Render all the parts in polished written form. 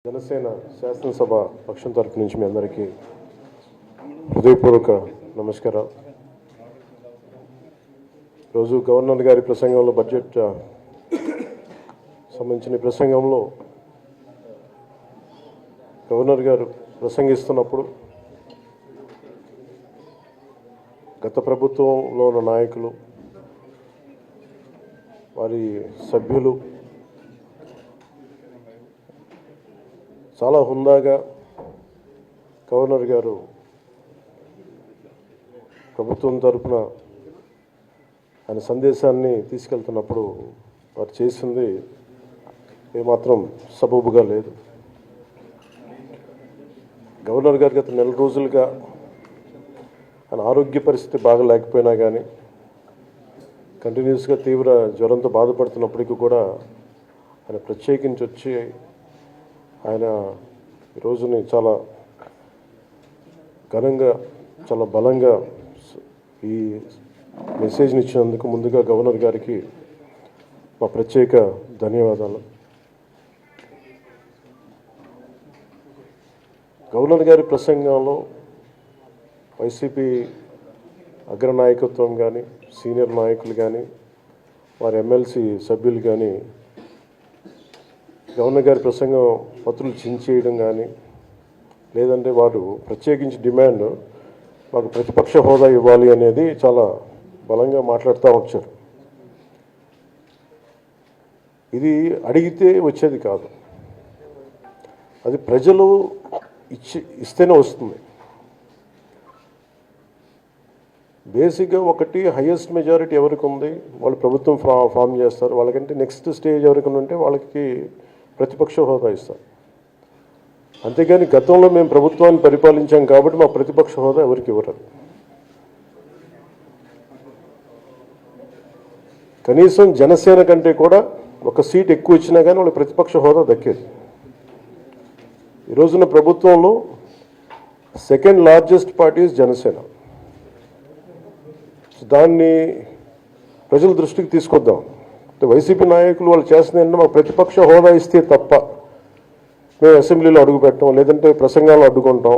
జనసేన శాసనసభ పక్షం తరపు నుంచి మీ అందరికీ హృదయపూర్వక నమస్కారం. రోజు గవర్నర్ గారి ప్రసంగంలో బడ్జెట్ సంబంధించిన ప్రసంగంలో గవర్నర్ గారు ప్రసంగిస్తున్నప్పుడు గత ప్రభుత్వంలో ఉన్న నాయకులు, వారి సభ్యులు చాలా హుందాగా గవర్నర్ గారు ప్రభుత్వం తరఫున ఆయన సందేశాన్ని తీసుకెళ్తున్నప్పుడు వారు చేసింది ఏమాత్రం సబబుగా లేదు. గవర్నర్ గారు గత నెల రోజులుగా ఆయన ఆరోగ్య పరిస్థితి బాగా లేకపోయినా కానీ కంటిన్యూస్గా తీవ్ర జ్వరంతో బాధపడుతున్నప్పటికీ కూడా ఆయన ప్రత్యేకించి వచ్చి ఆయన ఈ రోజుని చాలా ఘనంగా, చాలా బలంగా ఈ మెసేజ్ని ఇచ్చినందుకు ముందుగా గవర్నర్ గారికి మా ప్రత్యేక ధన్యవాదాలు. గవర్నర్ గారి ప్రసంగంలో వైసీపీ అగ్రనాయకత్వం కానీ, సీనియర్ నాయకులు కానీ, వారి ఎమ్మెల్సీ సభ్యులు కానీ గవర్నర్ గారి ప్రసంగం పత్రులు చించేయడం కానీ, లేదంటే వారు ప్రత్యేకించి డిమాండ్ మాకు ప్రతిపక్ష హోదా ఇవ్వాలి అనేది చాలా బలంగా మాట్లాడుతూ వచ్చారు. ఇది అడిగితే వచ్చేది కాదు, అది ప్రజలు ఇస్తేనే వస్తుంది. బేసిక్గా ఒకటి హయ్యెస్ట్ మెజారిటీ ఎవరికి ఉంది వాళ్ళు ప్రభుత్వం ఫామ్ చేస్తారు. వాళ్ళకంటే నెక్స్ట్ స్టేజ్ ఎవరికి ఉంటే వాళ్ళకి ప్రతిపక్ష హోదా ఇస్తారు. అంతేగాని గతంలో మేము ప్రభుత్వాన్ని పరిపాలించాం కాబట్టి మా ప్రతిపక్ష హోదా ఎవరికి ఇవ్వరు. కనీసం జనసేన కంటే కూడా ఒక సీట్ ఎక్కువ ఇచ్చినా కానీ వాళ్ళకి ప్రతిపక్ష హోదా దక్కేది. ఈ రోజున ప్రభుత్వంలో సెకండ్ లార్జెస్ట్ పార్టీ జనసేన. దాన్ని ప్రజల దృష్టికి తీసుకొద్దాం. వైసీపీ నాయకులు వాళ్ళు చేస్తుంది ఏంటంటే మాకు ప్రతిపక్ష హోదా ఇస్తే తప్ప మేము అసెంబ్లీలో అడుగు పెట్టాం, లేదంటే ప్రసంగాలు అడ్డుకుంటాం.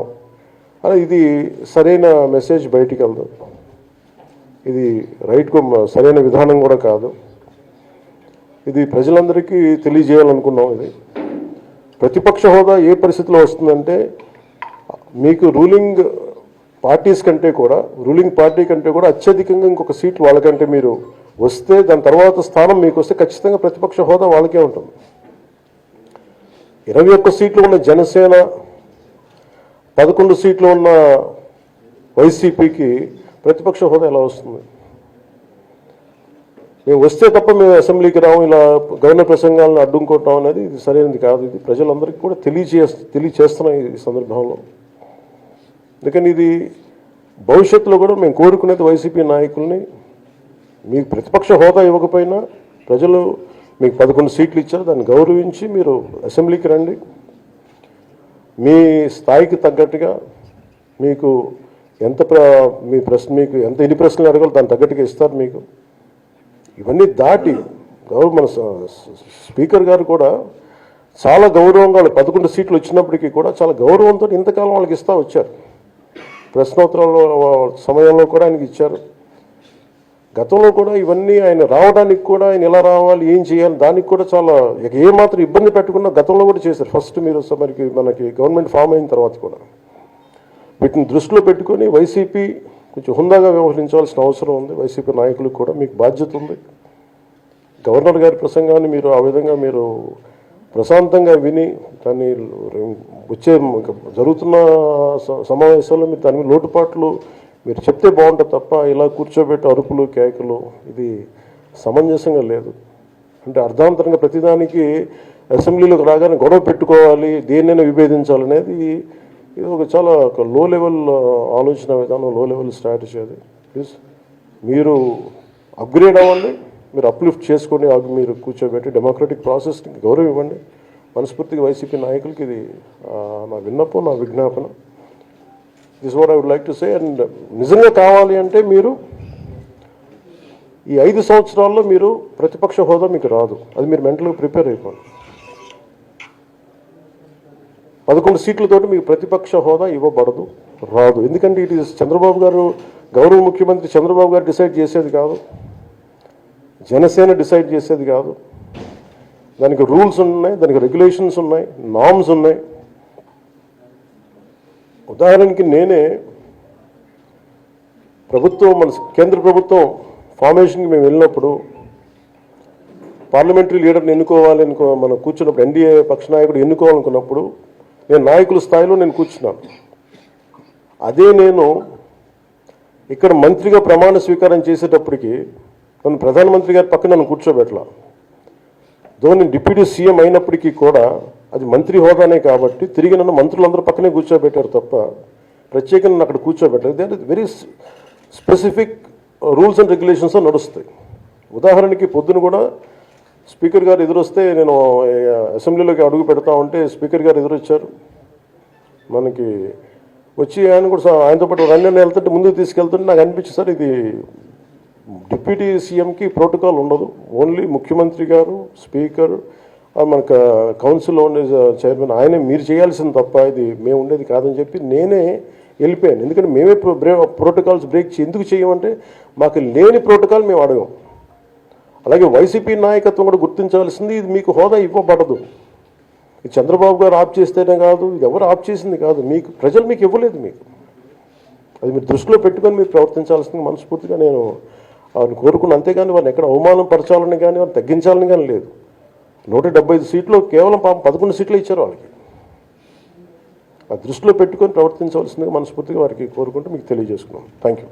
అలా ఇది సరైన మెసేజ్ బయటికి వెళ్దాం. ఇది సరైన విధానం కూడా కాదు. ఇది ప్రజలందరికీ తెలియజేయాలనుకున్నాం. ఇది ప్రతిపక్ష హోదా ఏ పరిస్థితిలో వస్తుందంటే మీకు రూలింగ్ పార్టీ కంటే కూడా అత్యధికంగా ఇంకొక సీట్లు వాళ్ళకంటే మీరు వస్తే దాని తర్వాత స్థానం మీకు వస్తే ఖచ్చితంగా ప్రతిపక్ష హోదా వాళ్ళకే ఉంటుంది. 21 సీట్లు ఉన్న జనసేన, 11 సీట్లు ఉన్న వైసీపీకి ప్రతిపక్ష హోదా ఎలా వస్తుంది? మేము వస్తే తప్ప మేము అసెంబ్లీకి రాము, ఇలా గవర్నర్ ప్రసంగాలను అడ్డుకుంటాం అనేది ఇది సరైనది కాదు. ఇది ప్రజలందరికీ కూడా తెలియచేస్తున్నాయి ఈ సందర్భంలో. అందుకని ఇది భవిష్యత్తులో కూడా మేము కోరుకునేది వైసీపీ నాయకుల్ని, మీకు ప్రతిపక్ష హోదా ఇవ్వకపోయినా ప్రజలు మీకు 11 సీట్లు ఇచ్చారు, దాన్ని గౌరవించి మీరు అసెంబ్లీకి రండి. మీ స్థాయికి తగ్గట్టుగా మీకు మీకు ఎన్ని ప్రశ్నలు అడగాలో దాన్ని తగ్గట్టుగా ఇస్తారు మీకు. ఇవన్నీ దాటి మన స్పీకర్ గారు కూడా చాలా గౌరవంగా 11 సీట్లు వచ్చినప్పటికీ కూడా చాలా గౌరవంతో ఇంతకాలం వాళ్ళకి ఇస్తూ వచ్చారు. ప్రశ్నోత్తరాల సమయంలో కూడా ఆయనకి ఇచ్చారు. గతంలో కూడా ఇవన్నీ ఆయన రావడానికి కూడా ఆయన ఎలా రావాలి, ఏం చేయాలి, దానికి కూడా చాలా ఏమాత్రం ఇబ్బంది పెట్టకుండా గతంలో కూడా చేశారు. ఫస్ట్ మీరు మనకి గవర్నమెంట్ ఫామ్ అయిన తర్వాత కూడా వీటిని దృష్టిలో పెట్టుకొని వైసీపీ కొంచెం హుందాగా వ్యవహరించాల్సిన అవసరం ఉంది. వైసీపీ నాయకులకు కూడా మీకు బాధ్యత ఉంది. గవర్నర్ గారి ప్రసంగాన్ని మీరు ఆ విధంగా మీరు ప్రశాంతంగా విని దాన్ని జరుగుతున్న సమావేశాల్లో మీరు దాని లోటుపాట్లు మీరు చెప్తే బాగుంటుంది తప్ప ఇలా కూర్చోబెట్టి అరుపులు, కేకలు ఇది సమంజసంగా లేదు. అంటే అర్ధాంతరంగా ప్రతిదానికి అసెంబ్లీలోకి రాగానే గొడవ పెట్టుకోవాలి, దేన్నైనా విభేదించాలనేది ఇది చాలా లో లెవెల్ ఆలోచన విధానం, లో లెవెల్ స్ట్రాటజీ. అది ప్లీజ్ మీరు అప్గ్రేడ్ అవ్వండి, మీరు అప్లిఫ్ట్ చేసుకొని మీరు కూర్చోబెట్టి డెమోక్రటిక్ ప్రాసెస్కి గౌరవం ఇవ్వండి. మనస్ఫూర్తిగా వైసీపీ నాయకులకి ఇది నా విన్నపం, నా విజ్ఞాపన. This what I would like to say. And నిజంగా కావాలి అంటే మీరు ఈ 5 సంవత్సరాల్లో మీరు ప్రతిపక్ష హోదా మీకు రాదు. అది మీరు మెంటల్గా ప్రిపేర్ అయిపోండి. 11 సీట్లతోటి మీకు ప్రతిపక్ష హోదా ఇవ్వబడదు, రాదు. ఎందుకంటే ఇట్ ఈస్ చంద్రబాబు గారు, గౌరవ ముఖ్యమంత్రి చంద్రబాబు గారు డిసైడ్ చేసేది కాదు, జనసేన డిసైడ్ చేసేది కాదు. దానికి రూల్స్ ఉన్నాయి, దానికి రెగ్యులేషన్స్ ఉన్నాయి, నామ్స్ ఉన్నాయి. ఉదాహరణకి నేనే ప్రభుత్వం, మన కేంద్ర ప్రభుత్వం ఫార్మేషన్కి మేము వెళ్ళినప్పుడు పార్లమెంటరీ లీడర్ని ఎన్నుకోవాలి మనం కూర్చున్నప్పుడు, ఎన్డీఏ పక్ష నాయకుడు ఎన్నుకోవాలనుకున్నప్పుడు నేను నాయకుల స్థాయిలో నేను కూర్చున్నాను. అదే నేను ఇక్కడ మంత్రిగా ప్రమాణ స్వీకారం చేసేటప్పటికి నన్ను ప్రధానమంత్రి గారి పక్కన నన్ను కూర్చోబెట్టలా. నేను డిప్యూటీ సీఎం అయినప్పటికీ కూడా అది మంత్రి హోదానే కాబట్టి తిరిగి నన్ను మంత్రులందరూ పక్కనే కూర్చోబెట్టారు తప్ప ప్రత్యేకంగా నన్ను అక్కడ కూర్చోబెట్టలేదు. They very specific rules and regulations నడుస్తాయి. ఉదాహరణకి పొద్దున కూడా స్పీకర్ గారు ఎదురొస్తే నేను అసెంబ్లీలోకి అడుగు పెడతా ఉంటే స్పీకర్ గారు ఎదురొచ్చారు. మనకి వచ్చి ఆయన కూడా ఆయనతో పాటు రండి వెళ్తుంటే ముందుకు తీసుకెళ్తుంటే నాకు అనిపించింది, సార్ ఇది డిప్యూటీ సీఎంకి ప్రోటోకాల్ ఉండదు, ఓన్లీ ముఖ్యమంత్రి గారు, స్పీకర్, మనకు కౌన్సిల్లో ఉండే చైర్మన్ ఆయనే మీరు చేయాల్సింది తప్ప ఇది మేము ఉండేది కాదని చెప్పి నేనే వెళ్ళిపోయాను. ఎందుకంటే మేమే ప్రోటోకాల్స్ బ్రేక్ ఎందుకు చేయమంటే మాకు లేని ప్రోటోకాల్ మేము అడగం. అలాగే వైసీపీ నాయకత్వం కూడా గుర్తించాల్సింది, ఇది మీకు హోదా ఇవ్వబడదు. ఇది చంద్రబాబు గారు ఆప్ చేస్తేనే కాదు, ఇది ఎవరు ఆప్ చేసింది కాదు, మీకు ప్రజలు మీకు ఇవ్వలేదు. మీకు అది మీరు దృష్టిలో పెట్టుకొని మీరు ప్రవర్తించాల్సింది మనస్ఫూర్తిగా నేను వారిని కోరుకున్న. అంతేగాని వారిని ఎక్కడ అవమానం పరచాలని కానీ వారిని తగ్గించాలని కానీ లేదు. 175 సీట్లు కేవలం 11 సీట్లు ఇచ్చారు వాళ్ళకి. ఆ దృష్టిలో పెట్టుకొని ప్రవర్తించవలసిందిగా మనస్ఫూర్తిగా వారికి కోరుకుంటూ మీకు తెలియజేసుకున్నాం. Thank you.